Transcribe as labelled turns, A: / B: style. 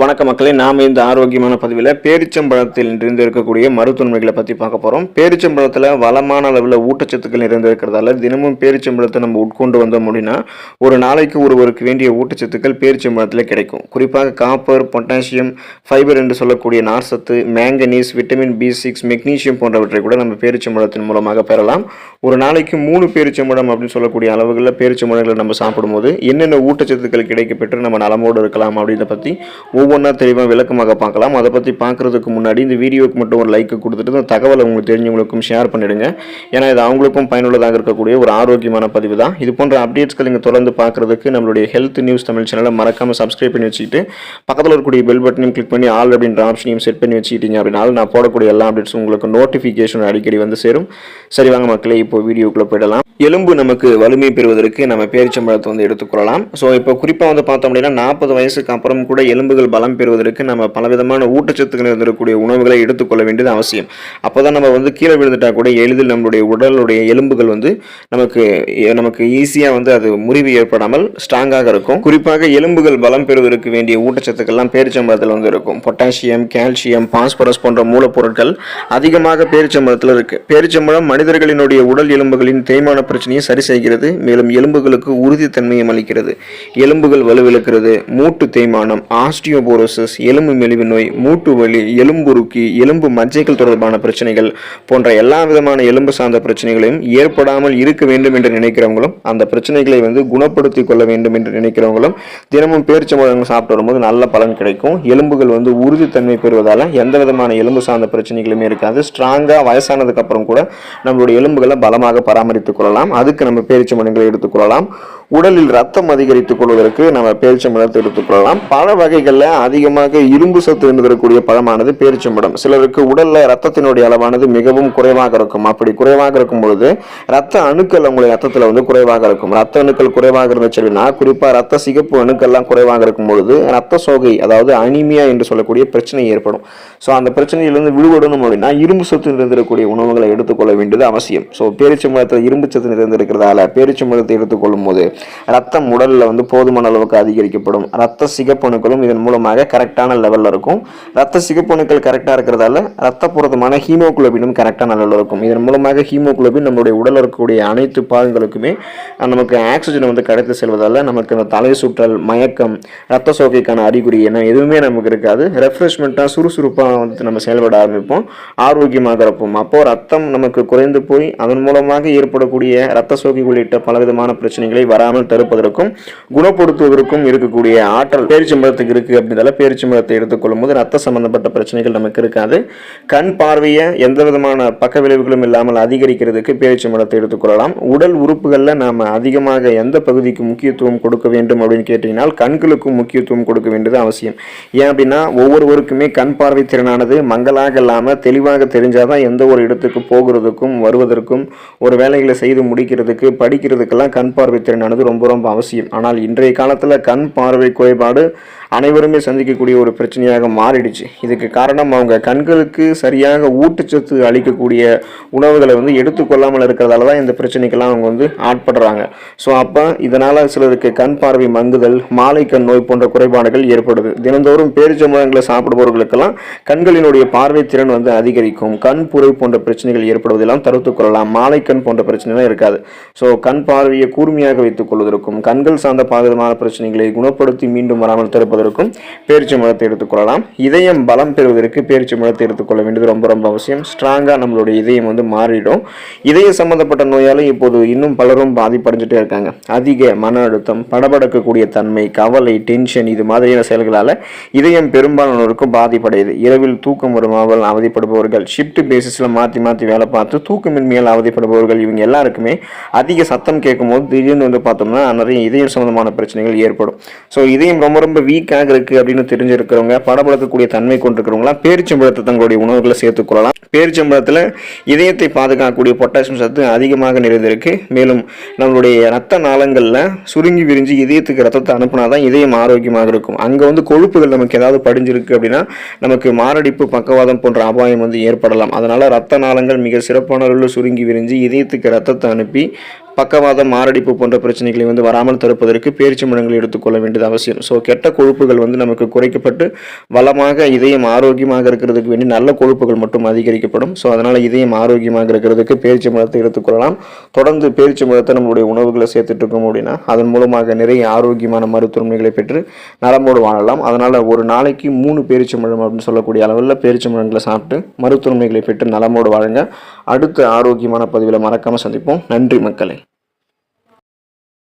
A: வணக்க மக்களே, நாம இந்த ஆரோக்கியமான பதிவில் பேரிச்சம்பழத்தில் நிறைந்திருக்கக்கூடிய மருத்துவன்மைகளை பற்றி பார்க்க போகிறோம். பேரிச்சம்பழத்தில் வளமான அளவில் ஊட்டச்சத்துக்கள் நிறைந்திருக்கிறதால தினமும் பேரிச்சம்பழத்தை நம்ம உட்கொண்டு வந்தோம் அப்படின்னா ஒரு நாளைக்கு ஒருவருக்கு வேண்டிய ஊட்டச்சத்துக்கள் பேரிச்சம்பழத்தில் கிடைக்கும். குறிப்பாக காப்பர், பொட்டாசியம், ஃபைபர் என்று சொல்லக்கூடிய நார்சத்து, மேங்கனீஸ், விட்டமின் B6, மெக்னீசியம் போன்றவற்றை கூட நம்ம பேரிச்சம்பழத்தின் மூலமாக பெறலாம். ஒரு நாளைக்கு 3 பேரிச்சம்பழம் அப்படின்னு சொல்லக்கூடிய அளவுகளில் பேரிச்சம்பழங்களை நம்ம சாப்பிடும்போது என்னென்ன ஊட்டச்சத்துக்கள் கிடைக்கப்பெற்று நம்ம நலமோடு இருக்கலாம் அப்படின்றத பற்றி ஒவ்வொன்றா தெளிவாக விளக்கமாக பார்க்கலாம். அதை பற்றி பார்க்குறதுக்கு முன்னாடி இந்த வீடியோவுக்கு மட்டும் ஒரு லைக் கொடுத்துட்டு இந்த தகவலை உங்களுக்கு தெரிஞ்சவங்களுக்கும் ஷேர் பண்ணிடுங்க. ஏன்னா இது அவங்களுக்கும் பயனுள்ளதாக இருக்கக்கூடிய ஒரு ஆரோக்கியமான பதிவு தான். இது போன்ற அப்டேட்ஸ்கள் நீங்கள் தொடர்ந்து பார்க்குறதுக்கு நம்மளுடைய ஹெல்த் நியூஸ் தமிழ் சேனலை மறக்காமல் சப்ஸ்கிரைப் பண்ணி வச்சுக்கிட்டு பக்கத்தில் இருக்கக்கூடிய பெல் பட்டனையும் கிளிக் பண்ணி ஆல் அப்படின்ற ஆப்ஷனையும் செட் பண்ணி வச்சுக்கிட்டீங்க அப்படின்னா நான் போடக்கூடிய எல்லா அப்டேட்ஸும் உங்களுக்கு நோட்டிஃபிகேஷன் அடிக்கடி வந்து சேரும். சரி வாங்க மக்களே, இப்போ வீடியோக்குள்ளே போயிடலாம். எலும்பு நமக்கு வலிமை பெறுவதற்கு நம்ம பேரிச்சம்பழத்தை வந்து எடுத்துக்கொள்ளலாம். ஸோ இப்போ குறிப்பாக வந்து பார்த்தோம் அப்படின்னா 40 வயசுக்கு அப்புறம் கூட எலும்புகள் பலம் பெறுவதற்கு நம்ம பலவிதமான ஊட்டச்சத்துக்கள் இருந்திருக்கக்கூடிய உணவுகளை எடுத்துக்கொள்ள வேண்டியது அவசியம். அப்போ தான் நம்ம வந்து கீழே விழுந்துட்டா கூட எளிதில் நம்மளுடைய உடலுடைய எலும்புகள் வந்து நமக்கு ஈஸியாக வந்து அது முறிவு ஏற்படாமல் ஸ்ட்ராங்காக இருக்கும். குறிப்பாக எலும்புகள் பலம் பெறுவதற்கு வேண்டிய ஊட்டச்சத்துக்கள்லாம் பேரிச்சம்பழத்தில் வந்து இருக்கும். பொட்டாசியம், கால்சியம், பாஸ்பரஸ் போன்ற மூலப்பொருட்கள் அதிகமாக பேரிச்சம்பழத்தில் இருக்கு. பேரிச்சம்பழம் மனிதர்களினுடைய உடல் எலும்புகளின் தேய்மான பிரச்சனையை சரி செய்கிறது. மேலும் எலும்புகளுக்கு உறுதித்தன்மையை அளிக்கிறது. எலும்புகள் வலுவிழக்கிறது, மூட்டு தேய்மானம், ஆஸ்டியோபோரோசிஸ், எலும்பு மெலிவு நோய், மூட்டு வலி, எலும்புருக்கி, எலும்பு மஜ்ஜைகள் தொடர்பான பிரச்சனைகள் போன்ற எல்லா விதமான எலும்பு சார்ந்த பிரச்சனைகளையும் ஏற்படாமல் இருக்க வேண்டும் என்று நினைக்கிறவங்களும் அந்த பிரச்சனைகளை வந்து குணப்படுத்திக் கொள்ள வேண்டும் என்று நினைக்கிறவங்களும் தினமும் பேரிச்சம்பழம் சாப்பிட்டு வரும்போது நல்ல பலன் கிடைக்கும். எலும்புகள் வந்து உறுதித்தன்மை பெறுவதால எந்த விதமான எலும்பு சார்ந்த பிரச்சனைகளுமே இருக்காது. ஸ்ட்ராங்கா வயசானதுக்கு அப்புறம் கூட நம்மளுடைய எலும்புகளை பலமாக பராமரித்துக் கொள்ளலாம். அதுக்கு நம்ம பேரிச்சம்பழங்களை எடுத்துக்கொள்ளலாம். உடலில் ரத்தம் அதிகரித்துக் கொள்வதற்கு நம்ம பேரிச்சம்பழத்தை எடுத்துக்கொள்ளலாம். பல வகைகளில் அதிகமாக இரும்பு சத்து இருந்திருக்கக்கூடிய பழமானது பேரிச்சம்பழம். சிலருக்கு உடல்ல ரத்தத்தினுடைய அளவானது மிகவும் குறைவாக இருக்கும். அப்படி குறைவாக இருக்கும் பொழுது ரத்த அணுக்கள் உங்களுடைய ரத்தத்தில் வந்து குறைவாக இருக்கும். ரத்த அணுக்கள் குறைவாக இருந்துச்சுன்னா குறிப்பா ரத்த சிகப்பு அணுக்கள்லாம் குறைவாக இருக்கும் பொழுது ரத்த சோகை, அதாவது அனிமியா என்று சொல்லக்கூடிய பிரச்சனை ஏற்படும். ஸோ அந்த பிரச்சனையிலிருந்து விடுபடணும் அப்படின்னா இரும்பு சத்து நிறைந்திருக்கக்கூடிய உணவுகளை எடுத்துக்கொள்ள வேண்டியது அவசியம். ஸோ பேரிச்சம்பழத்தில் இரும்பு சத்து நிறைந்திருக்கிறதால பேரிச்சம்பழத்தை எடுத்துக்கொள்ளும் போது ரத்தம் உடல்ல வந்து போதுமான அளவுக்கு அதிகரிக்கப்படும். ரத்த சிகப்பணுக்களும் இதன் மூலமாக கரெக்டான லெவல்ல இருக்கும். ரத்த சிகப்பணுக்கள் கரெக்டா இருக்கிறதால ரத்தப்புறமான ஹீமோகுளோபினும் கரெக்டான லெவல்ல இருக்கும். இதன் மூலமாக ஹீமோகுளோபின் நம்மளுடைய உடல் இருக்கக்கூடிய அனைத்து பாகங்களுக்குமே நமக்கு ஆக்சிஜன் வந்து கடத்தி செல்வதால நமக்கு அந்த தலை சுற்றல், மயக்கம், ரத்த சோகைக்கான அறிகுறி என்ன எதுவுமே நமக்கு இருக்காது. ரெஃப்ரெஷ்மெண்ட்டாக சுறுசுறுப்பாக வந்து நம்ம செயல்பட ஆரம்பிப்போம், ஆரோக்கியமாக இருப்போம். அப்போ ரத்தம் நமக்கு குறைந்து போய் அதன் மூலமாக ஏற்படக்கூடிய ரத்த சோகை உள்ளிட்ட பலவிதமான பிரச்சனைகளை வராமல் தடுப்பதற்கும் குணப்படுத்துவதற்கும் இருக்கக்கூடிய ஆற்றல் பேரிச்சம்பழத்துக்கு இருக்கு. அப்படின்னால பேரிச்சம்பழத்தை எடுத்துக்கொள்ளும் போது ரத்த சம்பந்தப்பட்ட பிரச்சனைகள் நமக்கு இருக்காது. கண் பார்வையை எந்த விதமான பக்க விளைவுகளும் இல்லாமல் அதிகரிக்கிறதுக்கு பேரிச்சம்பழத்தை எடுத்துக்கொள்ளலாம். உடல் உறுப்புகளில் நாம அதிகமாக எந்த பகுதிக்கு முக்கியத்துவம் கொடுக்க வேண்டும் அப்படின்னு கேட்டீங்கன்னா கண்களுக்கும் முக்கியத்துவம் கொடுக்க வேண்டியது அவசியம். ஏன் அப்படின்னா ஒவ்வொருவருக்குமே கண் பார்வை திறனானது மங்களாக இல்லாமல் தெளிவாக தெரிஞ்சாதான் எந்த ஒரு இடத்துக்கு போகிறதுக்கும் வருவதற்கும் ஒரு வேலைகளை செய்து முடிக்கிறதுக்கு படிக்கிறதுக்கெல்லாம் கண் பார்வை திறனானது ரொம்ப ரொம்ப அவசியம். ஆனால் இன்றைய காலத்தில் கண் பார்வை குறைபாடு அனைவருமே சந்திக்கக்கூடிய ஒரு பிரச்சனையாக மாறிடுச்சு. இதுக்கு காரணம் அவங்க கண்களுக்கு சரியாக ஊட்டச்சத்து அளிக்கக்கூடிய உணவுகளை வந்து எடுத்துக்கொள்ளாமல் இருக்கிறதால தான் இந்த பிரச்சனைக்கெல்லாம் அவங்க வந்து ஆட்படுறாங்க. ஸோ அப்போ இதனால் சிலருக்கு கண் பார்வை மங்குதல், மாலை கண் நோய் போன்ற குறைபாடுகள் ஏற்படுது. தினந்தோறும் பேரிச்சம்பழங்களை சாப்பிடுபவர்களுக்கெல்லாம் கண்களினுடைய பார்வை திறன் வந்து அதிகரிக்கும். கண் புரை போன்ற பிரச்சனைகள் ஏற்படுவதெல்லாம் தடுத்துக் கொள்ளலாம். மாலை கண் போன்ற பிரச்சனைலாம் இருக்காது. ஸோ கண் பார்வையை கூர்மையாக வைத்துக் கொள்வதற்கும் கண்கள் சார்ந்த பாதகமான பிரச்சனைகளை குணப்படுத்தி மீண்டும் வராமல் தடுப்பதற்கும் பேரிச்சம்பழத்தை எடுத்துக்கொள்ளலாம். இதயம் பலம் பெறுவதற்கு பேரிச்சம்பழத்தை எடுத்துக்கொள்ள வேண்டியது ரொம்ப ரொம்ப அவசியம். ஸ்ட்ராங்கா நம்மளுடைய இதயம் வந்து மாறிடும். இதய சம்பந்தப்பட்ட நோயாலும் இப்போது இன்னும் பலரும் பாதிப்படைஞ்சிட்டே இருக்காங்க. அதிக மன அழுத்தம், படபடக்கக்கூடிய தன்மை, கவலை, டென்ஷன் இது மாதிரியான செயல்களால இதயம் பெரும்பாலானோருக்கும் பாதிப்படையுது. இரவில் தூக்கம் வருமாமல் அவதிப்படுபவர்கள், ஷிஃப்ட் பேசிஸ்ல மாற்றி மாற்றி வேலை பார்த்து தூக்கமின்மையால் அவதிப்படுபவர்கள், இவங்க எல்லாருக்குமே அதிக சத்தம் கேட்கும் போது திடீர்னு வந்து பார்த்தோம்னா நிறைய இதயம் சம்பந்தமான பிரச்சனைகள் ஏற்படும். ஸோ இதயம் ரொம்ப ரொம்ப வீக்காக இருக்கு அப்படின்னு தெரிஞ்சிருக்கிறவங்க, படபடக்கக்கூடிய தன்மை கொண்டிருக்கிறவங்களாம் பேரிச்சம்பழத்தை தங்களுடைய உணவுகளை சேர்த்துக்கொள்ளலாம். பேரிச்சம்பழத்தில் இதயத்தை பாதுகாக்கக்கூடிய பொட்டாசியம் சத்து அதிகமாக நிறைந்திருக்கு. மேலும் நம்மளுடைய ரத்த நாளங்களில் சுருங்கி விரிஞ்சு இதயத்துக்கு ரத்தத்தை அனுப்புனா தான் இதயம் ஆரோக்கியமாக இருக்கும். அங்கே வந்து கொழுப்புகள் நமக்கு ஏதாவது படிஞ்சிருக்கு அப்படின்னா நமக்கு மாரடைப்பு, பக்கவாதம் போன்ற அபாயம் வந்து ஏற்படலாம். அதனால ரத்த நாளங்கள் மிக சிறப்பான அளவில் சுருங்கி விரிஞ்சு இதயத்துக்கு ரத்தத்தை அனுப்பி பக்கவாதம், மாரடைப்பு போன்ற பிரச்சனைகளை வந்து வராமல் தடுப்பதற்கு பேரிச்சம்பழங்களை எடுத்துக்கொள்ள வேண்டியது அவசியம். ஸோ கெட்ட கொழுப்புகள் வந்து நமக்கு குறைக்கப்பட்டு வளமாக இதயம் ஆரோக்கியமாக இருக்கிறதுக்கு வேண்டி நல்ல கொழுப்புகள் மட்டும் அதிகரிக்கப்படும். ஸோ அதனால் இதயம் ஆரோக்கியமாக இருக்கிறதுக்கு பேரிச்சம்பழத்தை எடுத்துக்கொள்ளலாம். தொடர்ந்து பேரிச்சம்பழத்தை நம்மளுடைய உணவுகளை சேர்த்துட்டு இருக்கோம் அப்படின்னா அதன் மூலமாக நிறைய ஆரோக்கியமான மருத்துவமைகளை பெற்று நலமோடு வாழலாம். அதனால் ஒரு நாளைக்கு 3 பேரிச்சம்பழம் அப்படின்னு சொல்லக்கூடிய அளவில் பேரிச்சம்பழங்களை சாப்பிட்டு மருத்துவமைகளை பெற்று நலமோடு வாழுங்க. அடுத்த ஆரோக்கியமான பதிவில் மறக்காமல் சந்திப்போம். நன்றி மக்களே.